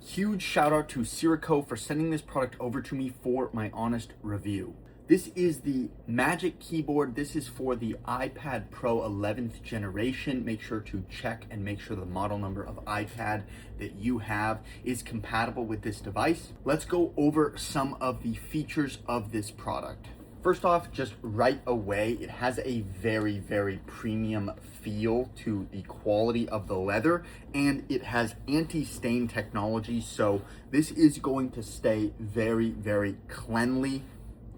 Huge shout out to CIRICO for sending this product over to me for my honest review. This is the Magic Keyboard. This is for the iPad Pro 11th generation. Make sure to check and make sure the model number of iPad that you have is compatible with this device. Let's go over some of the features of this product. First off, just right away, it has a very, very premium feel to the quality of the leather, and it has anti-stain technology, so this is going to stay very, very cleanly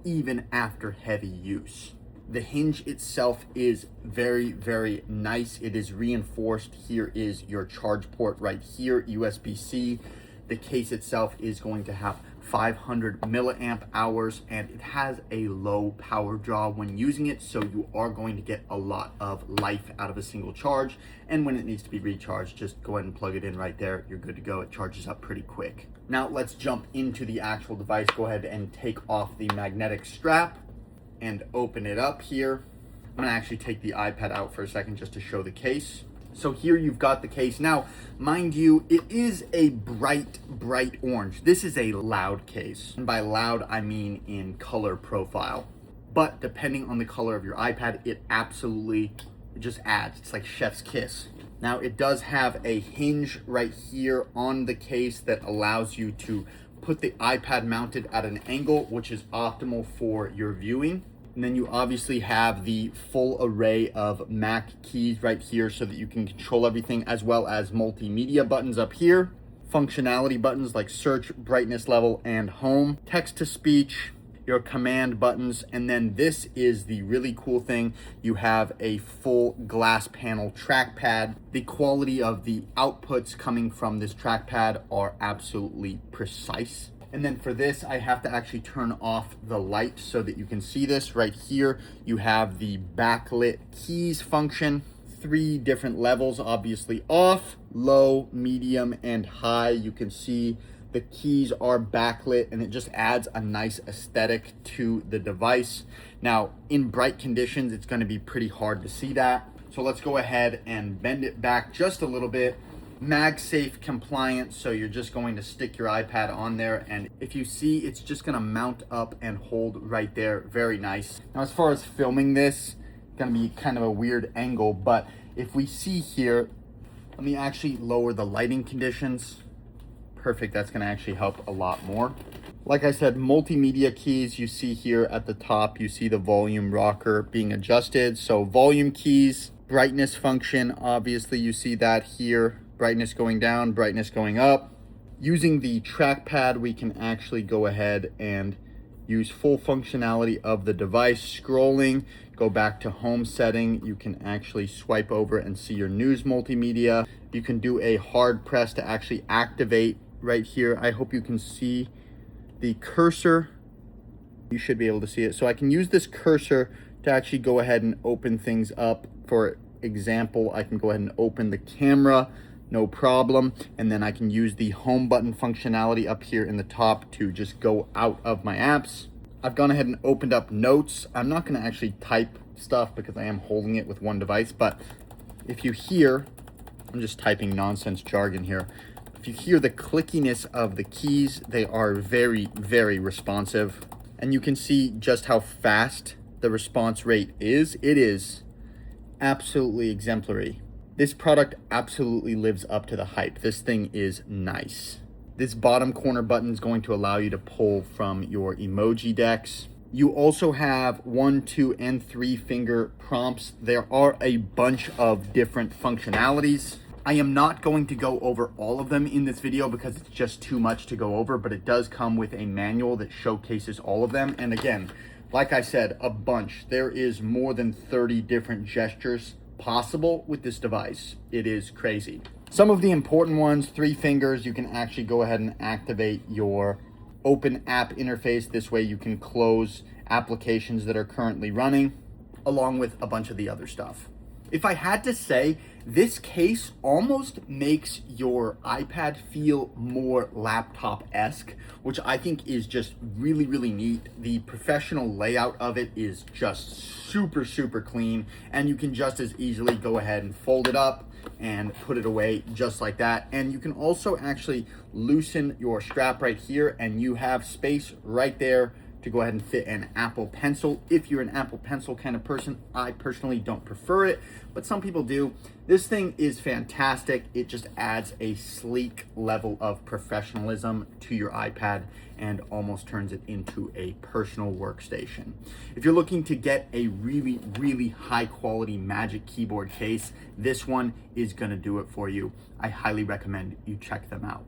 even after heavy use. The hinge itself is very, very nice. It is reinforced. Here is your charge port right here, USB-C. The case itself is going to have 500 milliamp hours, and it has a low power draw when using it, so you are going to get a lot of life out of a single charge. And when it needs to be recharged, just go ahead and plug it in right there. You're good to go. It charges up pretty quick. Now let's jump into the actual device. Go ahead and take off the magnetic strap and open it up here. I'm gonna actually take the iPad out for a second just to show the case. So here you've got the case. Now, mind you, it is a bright orange. This is a loud case. And by loud, I mean in color profile. But depending on the color of your iPad, it just adds. It's like chef's kiss. Now, it does have a hinge right here on the case that allows you to put the iPad mounted at an angle, which is optimal for your viewing. And then you obviously have the full array of Mac keys right here so that you can control everything, as well as multimedia buttons up here, functionality buttons like search, brightness level, and home, text to speech, your command buttons, and then this is the really cool thing. You have a full glass panel trackpad. The quality of the outputs coming from this trackpad are absolutely precise. And then for this, I have to actually turn off the light so that you can see this right here. You have the backlit keys function, 3 different levels, obviously off, low, medium, and high. You can see the keys are backlit, and it just adds a nice aesthetic to the device. Now, in bright conditions, it's going to be pretty hard to see that. So let's go ahead and bend it back just a little bit. MagSafe compliant, so you're just going to stick your iPad on there, and if you see, it's just going to mount up and hold right there. Very nice. Now, as far as filming this, it's going to be kind of a weird angle, but if we see here, let me actually lower the lighting conditions. Perfect. That's going to actually help a lot more. Like I said, multimedia keys, you see here at the top, you see the volume rocker being adjusted. So volume keys, brightness function, obviously you see that here. Brightness going down, brightness going up. Using the trackpad, we can actually go ahead and use full functionality of the device. Scrolling, go back to home setting. You can actually swipe over and see your news multimedia. You can do a hard press to actually activate right here. I hope you can see the cursor. You should be able to see it. So I can use this cursor to actually go ahead and open things up. For example, I can go ahead and open the camera. No problem. And then I can use the home button functionality up here in the top to just go out of my apps. I've gone ahead and opened up notes. I'm not going to actually type stuff because I am holding it with one device, but if you hear, I'm just typing nonsense jargon here. If you hear the clickiness of the keys, they are very, very responsive. And you can see just how fast the response rate is. It is absolutely exemplary. This product absolutely lives up to the hype. This thing is nice. This bottom corner button is going to allow you to pull from your emoji decks. You also have 1, 2, and 3 finger prompts. There are a bunch of different functionalities. I am not going to go over all of them in this video because it's just too much to go over, but it does come with a manual that showcases all of them. And again, like I said, a bunch. There is more than 30 different gestures possible with this device. It is crazy. Some of the important ones, 3 fingers, you can actually go ahead and activate your open app interface. This way you can close applications that are currently running, along with a bunch of the other stuff. If I had to say, this case almost makes your iPad feel more laptop-esque, which I think is just really, really neat. The professional layout of it is just super, super clean, and you can just as easily go ahead and fold it up and put it away just like that. And you can also actually loosen your strap right here, and you have space right there to go ahead and fit an Apple Pencil. If you're an Apple Pencil kind of person, I personally don't prefer it, but some people do. This thing is fantastic. It just adds a sleek level of professionalism to your iPad and almost turns it into a personal workstation. If you're looking to get a really, really high quality Magic Keyboard case, this one is gonna do it for you. I highly recommend you check them out.